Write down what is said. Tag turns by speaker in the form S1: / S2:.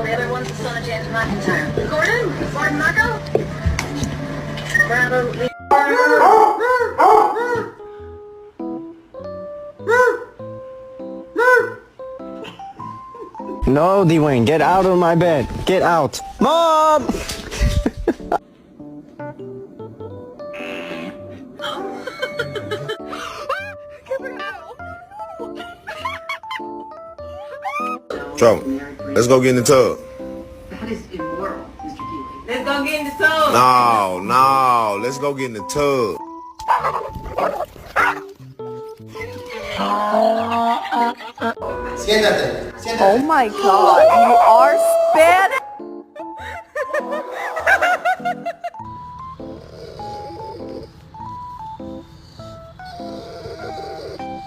S1: the other one's the son of James McIntyre. Gordon Marco? Brandon Lee.
S2: No, Dwayne, get out of my bed. Get out. Mom!
S3: Joe, let's go get in the tub.
S1: That is immoral, Mr. Keeley. Let's go get in the tub.
S3: No, let's go get in the tub.
S4: Siéntate, siéntate.
S5: Oh my God, you are Spanish?